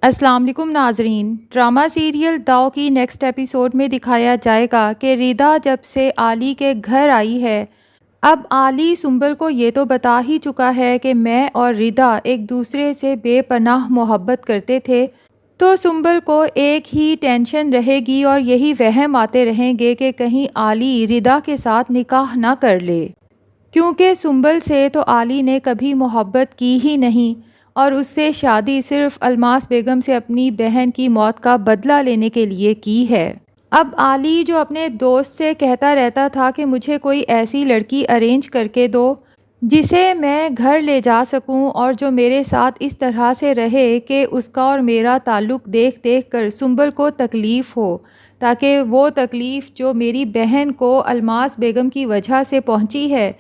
السلام علیکم ناظرین، ڈرامہ سیریل داؤ کی نیکسٹ ایپیسوڈ میں دکھایا جائے گا کہ ردا جب سے علی کے گھر آئی ہے، اب علی سنبل کو یہ تو بتا ہی چکا ہے کہ میں اور ردا ایک دوسرے سے بے پناہ محبت کرتے تھے، تو سنبل کو ایک ہی ٹینشن رہے گی اور یہی وہم آتے رہیں گے کہ کہیں علی ردا کے ساتھ نکاح نہ کر لے، کیونکہ سنبل سے تو علی نے کبھی محبت کی ہی نہیں اور اس سے شادی صرف الماس بیگم سے اپنی بہن کی موت کا بدلہ لینے کے لیے کی ہے۔ اب علی جو اپنے دوست سے کہتا رہتا تھا کہ مجھے کوئی ایسی لڑکی ارینج کر کے دو جسے میں گھر لے جا سکوں اور جو میرے ساتھ اس طرح سے رہے کہ اس کا اور میرا تعلق دیکھ دیکھ کر سنبل کو تکلیف ہو، تاکہ وہ تکلیف جو میری بہن کو الماس بیگم کی وجہ سے پہنچی ہے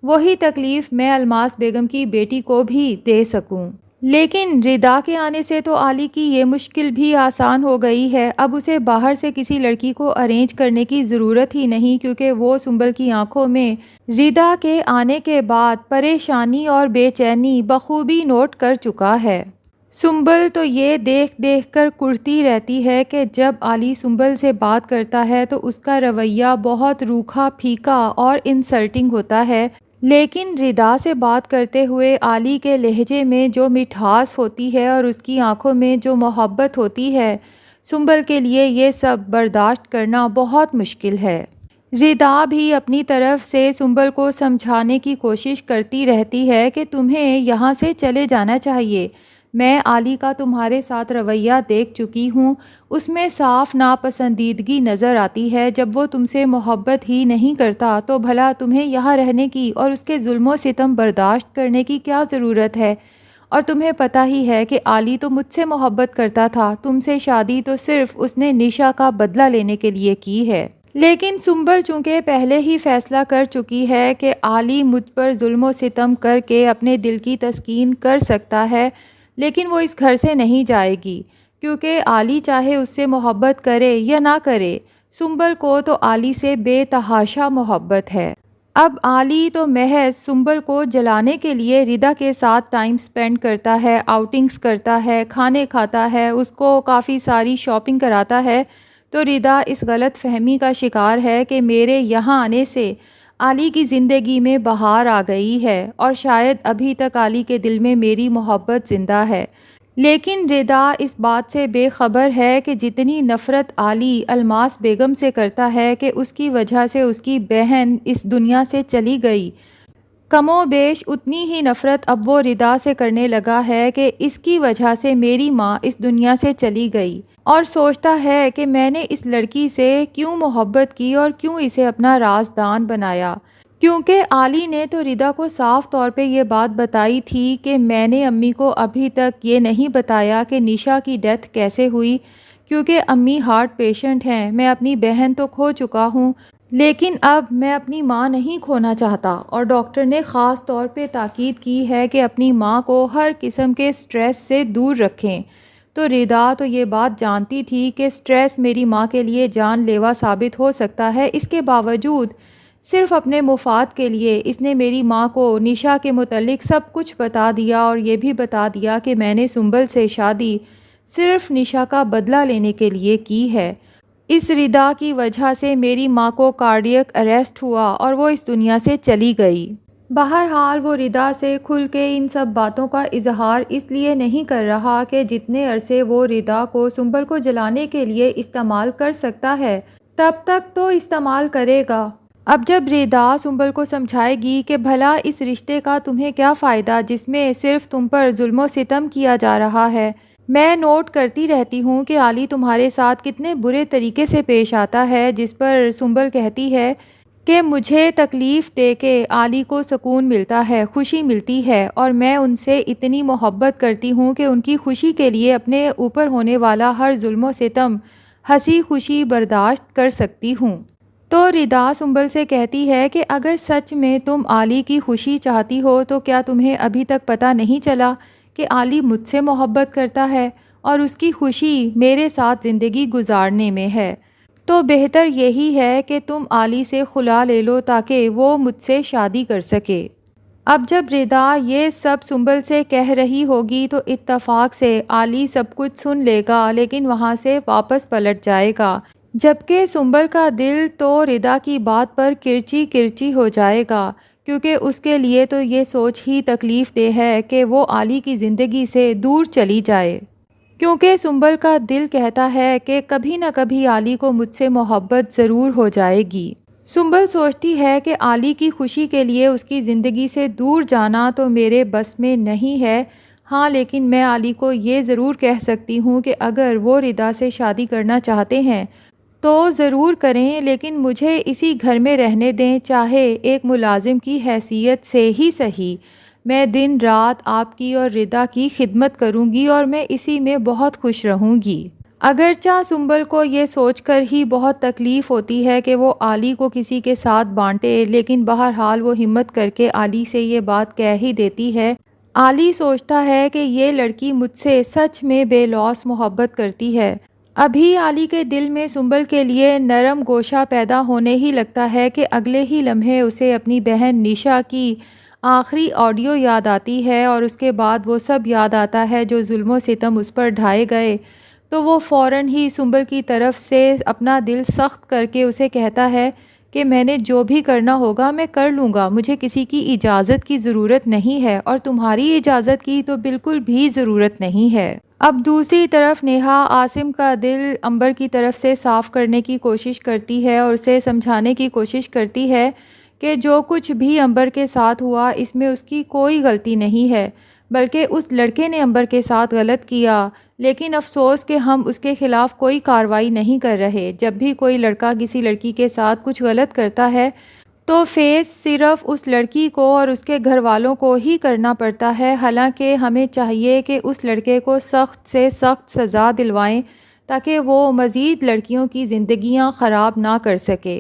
وہی تکلیف میں الماس بیگم کی بیٹی کو بھی دے سکوں۔ لیکن ردا کے آنے سے تو علی کی یہ مشکل بھی آسان ہو گئی ہے، اب اسے باہر سے کسی لڑکی کو ارینج کرنے کی ضرورت ہی نہیں، کیونکہ وہ سنبل کی آنکھوں میں ردا کے آنے کے بعد پریشانی اور بے چینی بخوبی نوٹ کر چکا ہے۔ سنبل تو یہ دیکھ دیکھ کر کڑتی رہتی ہے کہ جب علی سنبل سے بات کرتا ہے تو اس کا رویہ بہت روکھا پھیکا اور انسلٹنگ ہوتا ہے، لیکن ردا سے بات کرتے ہوئے علی کے لہجے میں جو مٹھاس ہوتی ہے اور اس کی آنکھوں میں جو محبت ہوتی ہے، سنبل کے لیے یہ سب برداشت کرنا بہت مشکل ہے۔ ردا بھی اپنی طرف سے سنبل کو سمجھانے کی کوشش کرتی رہتی ہے کہ تمہیں یہاں سے چلے جانا چاہیے، میں علی کا تمہارے ساتھ رویہ دیکھ چکی ہوں، اس میں صاف ناپسندیدگی نظر آتی ہے، جب وہ تم سے محبت ہی نہیں کرتا تو بھلا تمہیں یہاں رہنے کی اور اس کے ظلم و ستم برداشت کرنے کی کیا ضرورت ہے؟ اور تمہیں پتہ ہی ہے کہ علی تو مجھ سے محبت کرتا تھا، تم سے شادی تو صرف اس نے نشا کا بدلہ لینے کے لیے کی ہے۔ لیکن سنبل چونکہ پہلے ہی فیصلہ کر چکی ہے کہ علی مجھ پر ظلم و ستم کر کے اپنے دل کی تسکین کر سکتا ہے، لیکن وہ اس گھر سے نہیں جائے گی، کیونکہ علی چاہے اس سے محبت کرے یا نہ کرے، سنبل کو تو علی سے بے تحاشا محبت ہے۔ اب علی تو محض سنبل کو جلانے کے لیے ردا کے ساتھ ٹائم سپینڈ کرتا ہے، آؤٹنگز کرتا ہے، کھانے کھاتا ہے، اس کو کافی ساری شاپنگ کراتا ہے، تو ردا اس غلط فہمی کا شکار ہے کہ میرے یہاں آنے سے علی کی زندگی میں بہار آ گئی ہے اور شاید ابھی تک علی کے دل میں میری محبت زندہ ہے، لیکن ردا اس بات سے بے خبر ہے کہ جتنی نفرت علی الماس بیگم سے کرتا ہے کہ اس کی وجہ سے اس کی بہن اس دنیا سے چلی گئی، کم و بیش اتنی ہی نفرت اب وہ ردا سے کرنے لگا ہے کہ اس کی وجہ سے میری ماں اس دنیا سے چلی گئی، اور سوچتا ہے کہ میں نے اس لڑکی سے کیوں محبت کی اور کیوں اسے اپنا رازدان بنایا، کیونکہ علی نے تو ردا کو صاف طور پہ یہ بات بتائی تھی کہ میں نے امی کو ابھی تک یہ نہیں بتایا کہ نشا کی ڈیتھ کیسے ہوئی، کیونکہ امی ہارٹ پیشنٹ ہیں، میں اپنی بہن تو کھو چکا ہوں لیکن اب میں اپنی ماں نہیں کھونا چاہتا، اور ڈاکٹر نے خاص طور پہ تاکید کی ہے کہ اپنی ماں کو ہر قسم کے سٹریس سے دور رکھیں، تو ردا تو یہ بات جانتی تھی کہ سٹریس میری ماں کے لیے جان لیوا ثابت ہو سکتا ہے، اس کے باوجود صرف اپنے مفاد کے لیے اس نے میری ماں کو نشا کے متعلق سب کچھ بتا دیا اور یہ بھی بتا دیا کہ میں نے سنبل سے شادی صرف نشا کا بدلہ لینے کے لیے کی ہے، اس ردا کی وجہ سے میری ماں کو کارڈیک اریسٹ ہوا اور وہ اس دنیا سے چلی گئی۔ بہرحال وہ ردا سے کھل کے ان سب باتوں کا اظہار اس لیے نہیں کر رہا کہ جتنے عرصے وہ ردا کو سنبل کو جلانے کے لیے استعمال کر سکتا ہے تب تک تو استعمال کرے گا۔ اب جب ردا سنبل کو سمجھائے گی کہ بھلا اس رشتے کا تمہیں کیا فائدہ جس میں صرف تم پر ظلم و ستم کیا جا رہا ہے، میں نوٹ کرتی رہتی ہوں کہ علی تمہارے ساتھ کتنے برے طریقے سے پیش آتا ہے، جس پر سنبل کہتی ہے کہ مجھے تکلیف دے کے علی کو سکون ملتا ہے، خوشی ملتی ہے، اور میں ان سے اتنی محبت کرتی ہوں کہ ان کی خوشی کے لیے اپنے اوپر ہونے والا ہر ظلم و ستم ہنسی خوشی برداشت کر سکتی ہوں۔ تو ردا سنبل سے کہتی ہے کہ اگر سچ میں تم علی کی خوشی چاہتی ہو تو کیا تمہیں ابھی تک پتہ نہیں چلا کہ علی مجھ سے محبت کرتا ہے اور اس کی خوشی میرے ساتھ زندگی گزارنے میں ہے، تو بہتر یہی ہے کہ تم علی سے خلا لے لو تاکہ وہ مجھ سے شادی کر سکے۔ اب جب ردا یہ سب سنبل سے کہہ رہی ہوگی تو اتفاق سے علی سب کچھ سن لے گا لیکن وہاں سے واپس پلٹ جائے گا، جبکہ سنبل کا دل تو ردا کی بات پر کرچی کرچی ہو جائے گا، کیونکہ اس کے لیے تو یہ سوچ ہی تکلیف دہ ہے کہ وہ علی کی زندگی سے دور چلی جائے، کیونکہ سنبل کا دل کہتا ہے کہ کبھی نہ کبھی علی کو مجھ سے محبت ضرور ہو جائے گی۔ سنبل سوچتی ہے کہ علی کی خوشی کے لیے اس کی زندگی سے دور جانا تو میرے بس میں نہیں ہے، ہاں لیکن میں علی کو یہ ضرور کہہ سکتی ہوں کہ اگر وہ ردا سے شادی کرنا چاہتے ہیں تو ضرور کریں، لیکن مجھے اسی گھر میں رہنے دیں، چاہے ایک ملازم کی حیثیت سے ہی صحیح۔ میں دن رات آپ کی اور ردا کی خدمت کروں گی اور میں اسی میں بہت خوش رہوں گی۔ اگرچہ سنبل کو یہ سوچ کر ہی بہت تکلیف ہوتی ہے کہ وہ علی کو کسی کے ساتھ بانٹے، لیکن بہرحال وہ ہمت کر کے علی سے یہ بات کہہ ہی دیتی ہے۔ علی سوچتا ہے کہ یہ لڑکی مجھ سے سچ میں بے لوث محبت کرتی ہے۔ ابھی علی کے دل میں سنبل کے لیے نرم گوشہ پیدا ہونے ہی لگتا ہے کہ اگلے ہی لمحے اسے اپنی بہن نشا کی آخری آڈیو یاد آتی ہے، اور اس کے بعد وہ سب یاد آتا ہے جو ظلم و ستم اس پر ڈھائے گئے، تو وہ فوراً ہی سنبل کی طرف سے اپنا دل سخت کر کے اسے کہتا ہے کہ میں نے جو بھی کرنا ہوگا میں کر لوں گا، مجھے کسی کی اجازت کی ضرورت نہیں ہے، اور تمہاری اجازت کی تو بالکل بھی ضرورت نہیں ہے۔ اب دوسری طرف نیہا عاصم کا دل عنبر کی طرف سے صاف کرنے کی کوشش کرتی ہے اور اسے سمجھانے کی کوشش کرتی ہے کہ جو کچھ بھی عنبر کے ساتھ ہوا اس میں اس کی کوئی غلطی نہیں ہے، بلکہ اس لڑکے نے عنبر کے ساتھ غلط کیا، لیکن افسوس کہ ہم اس کے خلاف کوئی کارروائی نہیں کر رہے۔ جب بھی کوئی لڑکا کسی لڑکی کے ساتھ کچھ غلط کرتا ہے تو فیس صرف اس لڑکی کو اور اس کے گھر والوں کو ہی کرنا پڑتا ہے، حالانکہ ہمیں چاہیے کہ اس لڑکے کو سخت سے سخت سزا دلوائیں تاکہ وہ مزید لڑکیوں کی زندگیاں خراب نہ کر سکے۔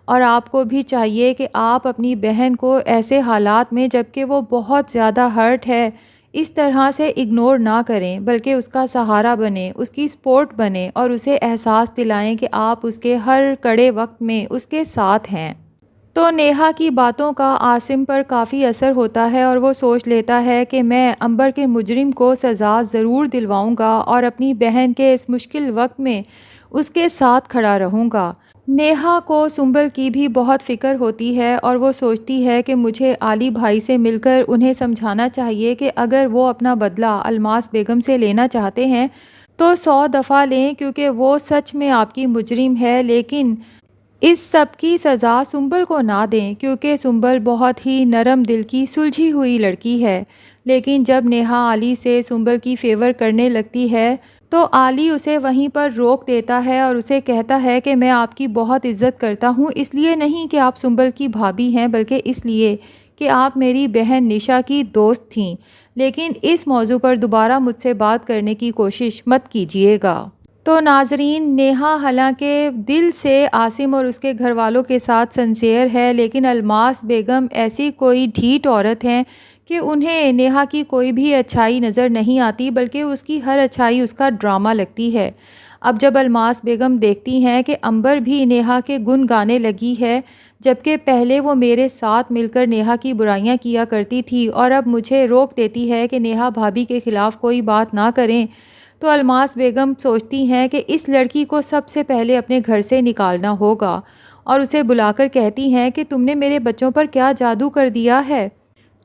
اور آپ کو بھی چاہیے کہ آپ اپنی بہن کو ایسے حالات میں جبکہ وہ بہت زیادہ ہرٹ ہے اس طرح سے اگنور نہ کریں، بلکہ اس کا سہارا بنیں، اس کی سپورٹ بنیں اور اسے احساس دلائیں کہ آپ اس کے ہر کڑے وقت میں اس کے ساتھ ہیں۔ تو نیہا کی باتوں کا عاصم پر کافی اثر ہوتا ہے اور وہ سوچ لیتا ہے کہ میں عنبر کے مجرم کو سزا ضرور دلواؤں گا اور اپنی بہن کے اس مشکل وقت میں اس کے ساتھ کھڑا رہوں گا۔ نیہا کو سنبل کی بھی بہت فکر ہوتی ہے اور وہ سوچتی ہے کہ مجھے علی بھائی سے مل کر انہیں سمجھانا چاہیے کہ اگر وہ اپنا بدلہ الماس بیگم سے لینا چاہتے ہیں تو 100 دفعہ لیں، کیونکہ وہ سچ میں آپ کی مجرم ہے، لیکن اس سب کی سزا سنبل کو نہ دیں، کیونکہ سنبل بہت ہی نرم دل کی سلجھی ہوئی لڑکی ہے۔ لیکن جب نیہا علی سے سنبل کی فیور کرنے لگتی ہے تو علی اسے وہیں پر روک دیتا ہے اور اسے کہتا ہے کہ میں آپ کی بہت عزت کرتا ہوں، اس لیے نہیں کہ آپ سنبل کی بھابھی ہیں، بلکہ اس لیے کہ آپ میری بہن نشا کی دوست تھیں، لیکن اس موضوع پر دوبارہ مجھ سے بات کرنے کی کوشش مت کیجیے گا۔ تو ناظرین، نیہا حالانکہ دل سے عاصم اور اس کے گھر والوں کے ساتھ سنسیئر ہے، لیکن الماس بیگم ایسی کوئی ڈھیٹ عورت ہیں کہ انہیں نیہا کی کوئی بھی اچھائی نظر نہیں آتی، بلکہ اس کی ہر اچھائی اس کا ڈرامہ لگتی ہے۔ اب جب الماس بیگم دیکھتی ہیں کہ عنبر بھی نیہا کے گن گانے لگی ہے، جبکہ پہلے وہ میرے ساتھ مل کر نیہا کی برائیاں کیا کرتی تھی اور اب مجھے روک دیتی ہے کہ نیہا بھابھی کے خلاف کوئی بات نہ کریں، تو الماس بیگم سوچتی ہیں کہ اس لڑکی کو سب سے پہلے اپنے گھر سے نکالنا ہوگا، اور اسے بلا کر کہتی ہیں کہ تم نے میرے بچوں پر کیا جادو کر دیا ہے؟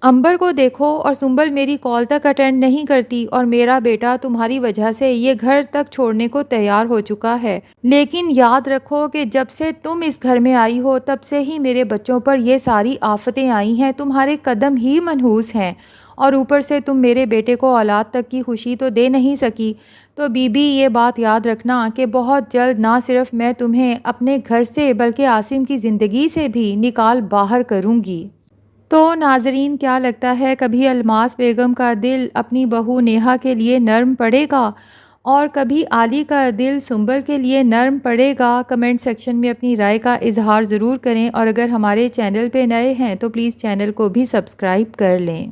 عنبر کو دیکھو، اور سنبل میری کال تک اٹینڈ نہیں کرتی، اور میرا بیٹا تمہاری وجہ سے یہ گھر تک چھوڑنے کو تیار ہو چکا ہے، لیکن یاد رکھو کہ جب سے تم اس گھر میں آئی ہو تب سے ہی میرے بچوں پر یہ ساری آفتیں آئی ہیں، تمہارے قدم ہی منحوس ہیں، اور اوپر سے تم میرے بیٹے کو اولاد تک کی خوشی تو دے نہیں سکی۔ تو بی بی یہ بات یاد رکھنا کہ بہت جلد نہ صرف میں تمہیں اپنے گھر سے بلکہ عاصم کی زندگی سے بھی نکال باہر کروں گی۔ تو ناظرین، کیا لگتا ہے کبھی الماس بیگم کا دل اپنی بہو نیہا کے لیے نرم پڑے گا، اور کبھی علی کا دل سنبل کے لیے نرم پڑے گا؟ کمنٹ سیکشن میں اپنی رائے کا اظہار ضرور کریں، اور اگر ہمارے چینل پہ نئے ہیں تو پلیز چینل کو بھی سبسکرائب کر لیں۔